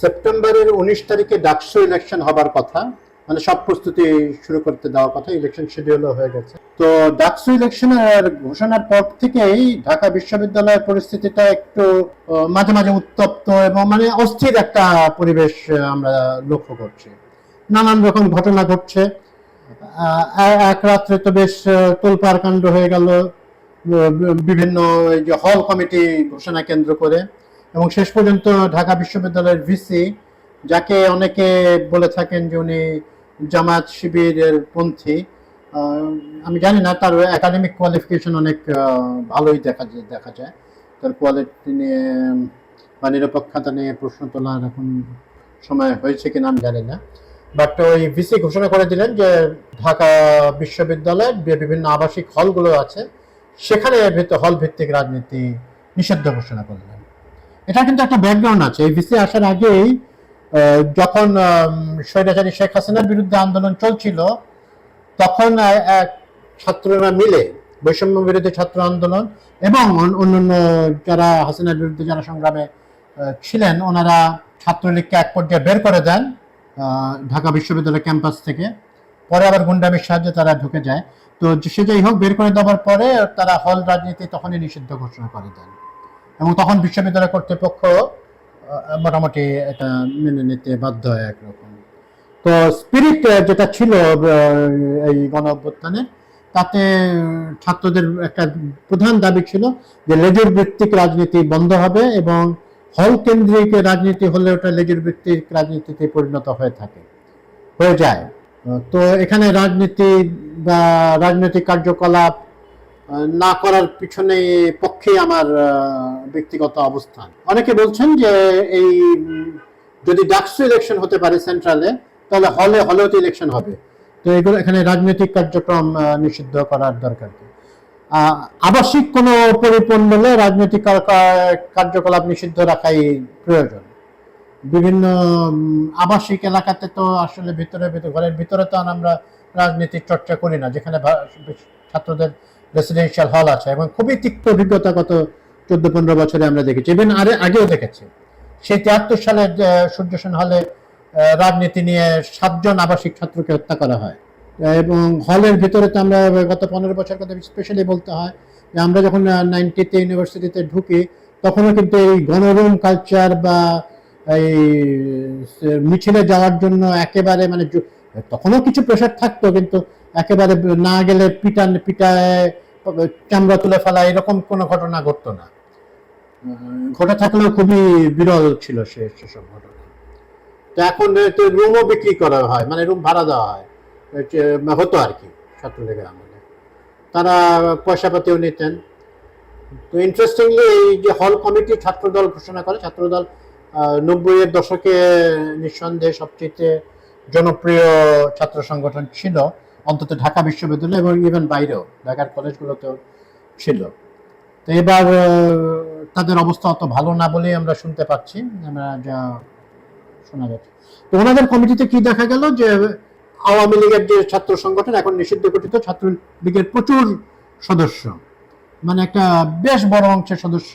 সেপ্টেম্বরের 19 তারিখে ডাকসু ইলেকশন হবার কথা, মানে সব প্রস্তুতি শুরু করতে দেওয়ার কথা। ইলেকশন শিডিউলও হয়ে গেছে। তো ডাকসু ইলেকশনের ঘোষণার পর থেকেই ঢাকা বিশ্ববিদ্যালয়ের পরিস্থিতিটা একটু মাঝে মাঝে উত্তপ্ত এবং মানে অস্থির একটা পরিবেশ আমরা লক্ষ্য করছি। নানান রকম ঘটনা ঘটছে। এক রাত্রে তো বেশ তোলপাড় কাণ্ড হয়ে গেল বিভিন্ন এই যে হল কমিটি ঘোষণা কেন্দ্র করে, এবং শেষ পর্যন্ত ঢাকা বিশ্ববিদ্যালয়ের ভিসি, যাকে অনেকে বলে থাকেন যে উনি জামায়াত শিবিরের পন্থী, আমি জানি না, তার একাডেমিক কোয়ালিফিকেশন অনেক ভালোই দেখা যায়। তার কোয়ালিটি নিয়ে বা নিরপেক্ষতা নিয়ে প্রশ্ন তোলার এখন সময় হয়েছে কিনা আমি জানি না। বাট ওই ভিসি ঘোষণা করে দিলেন যে ঢাকা বিশ্ববিদ্যালয়ের বিভিন্ন আবাসিক হলগুলো আছে, সেখানে হল ভিত্তিক রাজনীতি নিষিদ্ধ ঘোষণা করলেন। এটা কিন্তু একটা ব্যাকগ্রাউন্ড আছে। এই ভিসি আসার আগেই যখন স্বৈরাচারী শেখ হাসিনার বিরুদ্ধে আন্দোলন চলছিল, তখন ছাত্ররা মিলে বৈষম্য বিরোধী ছাত্র আন্দোলন এবং অন্যান্য যারা হাসিনার বিরুদ্ধে যারা সংগ্রামে ছিলেন, ওনারা ছাত্রলীগকে এক পর্যায়ে বের করে দেন ঢাকা বিশ্ববিদ্যালয় ক্যাম্পাস থেকে। পরে আবার গুন্ডামির সাহায্যে তারা ঢুকে যায়। তো সে যাই হোক, বের করে দেওয়ার পরে তারা হল রাজনীতি তখনই নিষিদ্ধ ঘোষণা করে দেন, এবং তখন বিশ্ববিদ্যালয় কর্তৃপক্ষ মোটামুটি এটা মেনে নিতে বাধ্য হয় একরকম। তো স্পিরিট যেটা ছিল এই গণ অভ্যুত্থানের, তাতে ছাত্রদের একটা প্রধান দাবি ছিল যে লেজুর ভিত্তিক রাজনীতি বন্ধ হবে, এবং হল কেন্দ্রিক রাজনীতি হলে ওটা লেজুর ভিত্তিক রাজনীতিতে পরিণত হয়ে যায়। তো এখানে রাজনীতি বা রাজনৈতিক কার্যকলাপ না করার পিছনে পক্ষে আমার ব্যক্তিগত অবস্থান। অনেকে বলছেন যে এই যদি ডাকসু ইলেকশন হতে পারে সেন্ট্রালে, তাহলে হলেও তো ইলেকশন হবে। তো এগুলো এখানে রাজনৈতিক কার্যক্রম নিষিদ্ধ করার দরকার। আবাসিক কোনো পরিপন্ডলে রাজনৈতিক কার্যকলাপ নিষিদ্ধ রাখাই প্রয়োজন। বিভিন্ন আবাসিক এলাকাতে তো আসলে ঘরের ভিতরে তো আমরা রাজনীতির চর্চা করি না, যেখানে ছাত্রদের রেসিডেন্সিয়াল হল আছে, এবং খুবই তিক্ত অভিজ্ঞতা গত 14-15 বছরে আমরা দেখেছি, ইভেন আগেও দেখেছি। সেই 73 সালে সূর্য সেন হলে রাজনীতি নিয়ে 7 জন আবাসিক ছাত্রকে হত্যা করা হয়। এবং হলের ভিতরে তো আমরা গত 15 বছর কথা স্পেশালি বলতে হয় যে আমরা যখন 90-তে ইউনিভার্সিটিতে ঢুকি, তখনও কিন্তু এই গণরুম কালচার বা এই মিছিলে যাওয়ার জন্য একেবারে মানে তখনও কিছু প্রেশার থাকতো, কিন্তু একেবারে না গেলে পিটায় চামড়া তুলে ফেলা এরকম কোনো ঘটনা ঘটতো না। ঘটে থাকলেও খুবই বিরল ছিল সেসব ঘটনা। তো এখন তো রুমও বিক্রি করা হয়, মানে রুম ভাড়া দেওয়া হয়, হতো আর কি ছাত্রলীগের আমলে। তারা পয়সা পাতিও নিতেন। তো ইন্টারেস্টিংলি এই যে হল কমিটি ছাত্রদল ঘোষণা করে, ছাত্রদল 90-এর দশকে নিঃসন্দেহে সবচেয়ে জনপ্রিয় ছাত্র সংগঠন ছিল, অন্তত ঢাকা বিশ্ববিদ্যালয় এবং ইভেন বাইরেও ঢাকার কলেজগুলোতেও ছিল। তো এবার তাদের অবস্থা অত ভালো না বলেই আমরা শুনতে পাচ্ছি, আমরা যা শোনা যাচ্ছে। তো ওনাদের কমিটিতে কি দেখা গেল যে আওয়ামী লীগের যে ছাত্র সংগঠন, এখন নিষিদ্ধ ঘোষিত ছাত্রলীগের প্রচুর সদস্য, মানে একটা বেশ বড় অংশের সদস্য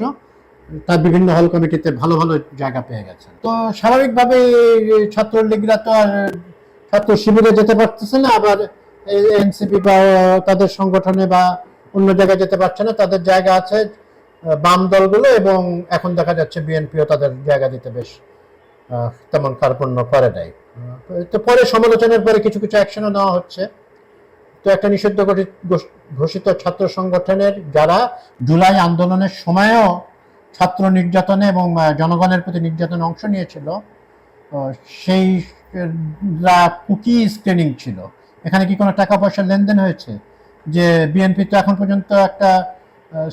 তার বিভিন্ন হল কমিটিতে ভালো ভালো জায়গা পেয়ে গেছে। তো স্বাভাবিকভাবে ছাত্রলীগরা তো আর ছাত্র শিবিরে যেতে পারতেছে না, আবার এনসিপি বা তাদের সংগঠনে বা অন্য জায়গায় যেতে পারছে না। তাদের জায়গা আছে বাম দলগুলো, এবং এখন দেখা যাচ্ছে বিএনপিও তাদের জায়গা দিতে বেশ তেমন কার্পণ্য করে নাই। তো পরে সমালোচনার পরে কিছু কিছু অ্যাকশনও নেওয়া হচ্ছে। তো একটা নিষিদ্ধ ঘোষিত ছাত্র সংগঠনের যারা জুলাই আন্দোলনের সময়ও ছাত্র নির্যাতনে এবং জনগণের প্রতি নির্যাতনে অংশ নিয়েছিল, সেই কুকিজ ট্রেনিং ছিল। এখানে কি কোনো টাকা পয়সার লেনদেন হয়েছে? যে বিএনপি তো এখন পর্যন্ত একটা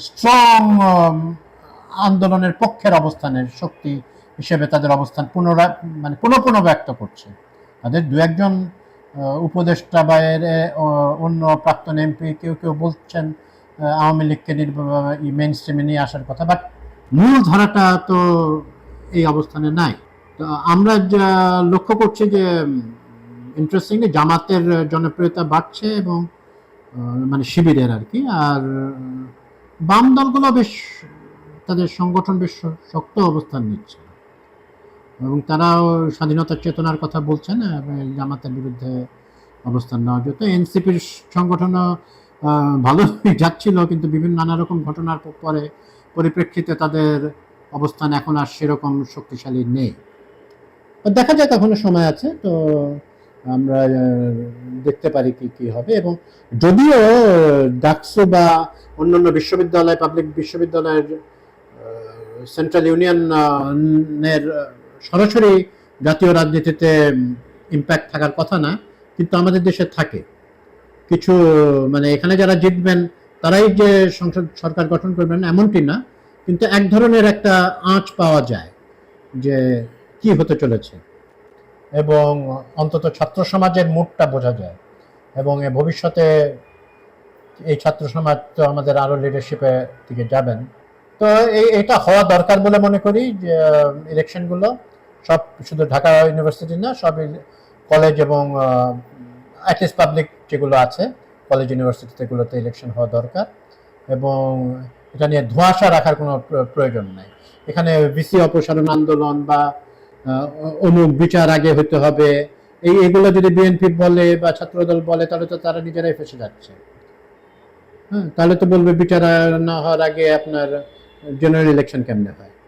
স্ট্রং আন্দোলনের পক্ষের অবস্থানের শক্তি হিসেবে তাদের অবস্থান পুনঃ ব্যক্ত করছে। তাদের দু একজন উপদেষ্টা বা অন্য প্রাক্তন এমপি কেউ কেউ বলছেন আওয়ামী লীগকে মেইন স্ট্রিমে নিয়ে আসার কথা, বাট মূল ধারাটা তো এই অবস্থানে নাই। তো আমরা যা লক্ষ্য করছি যে ইন্টারেস্টিংলি জামাতের জনপ্রিয়তা বাড়ছে, এবং মানে শিবিরের আর কি, আর বাম দলগুলো বেশ তাদের সংগঠন বেশ শক্ত অবস্থান নিচ্ছে। এবং তারাও স্বাধীনতার চেতনার কথা বলছেন এবং জামাতের বিরুদ্ধে অবস্থান নেওয়া যেত। এনসিপির সংগঠনও ভালোই যাচ্ছিল, কিন্তু বিভিন্ন নানা রকম ঘটনার পরে পরিপ্রেক্ষিতে তাদের অবস্থান এখন আর সেরকম শক্তিশালী নেই। দেখা যাক, এখনো সময় আছে, তো আমরা দেখতে পারি কি কি হবে। এবং যদিও ডাকসু বা অন্যান্য বিশ্ববিদ্যালয়, পাবলিক বিশ্ববিদ্যালয়ের সেন্ট্রাল ইউনিয়নের সরাসরি জাতীয় রাজনীতিতে ইম্প্যাক্ট থাকার কথা না, কিন্তু আমাদের দেশে থাকে কিছু, মানে এখানে যারা জিতবেন তারাই যে সংসদ সরকার গঠন করবেন এমনটি না, কিন্তু এক ধরনের একটা আঁচ পাওয়া যায় যে কি হতে চলেছে, এবং অন্তত ছাত্র সমাজের মুডটা বোঝা যায়। এবং ভবিষ্যতে এই ছাত্র সমাজ তো আমাদের আরো লিডারশিপের দিকে যাবেন। তো এটা হওয়া দরকার বলে মনে করি, যে ইলেকশনগুলো সব, শুধু ঢাকা ইউনিভার্সিটি না, সব কলেজ এবং অ্যাটলিস্ট পাবলিক যেগুলো আছে কলেজ ইউনিভার্সিটি, সেগুলোতে ইলেকশন হওয়া দরকার। এবং এটা নিয়ে ধোঁয়াশা রাখার কোনো প্রয়োজন নাই। এখানে ভিসি অপসারণ আন্দোলন বা অমুক বিচার আগে হতে হবে, এগুলো যদি বিএনপি বলে বা ছাত্রদল বলে, তাহলে তো তারা নিজেরাই ফেসে যাচ্ছে। হ্যাঁ, তাহলে তো বলবে বিচার না হওয়ার আগে আপনার জেনারেল ইলেকশন কেমনে হয়।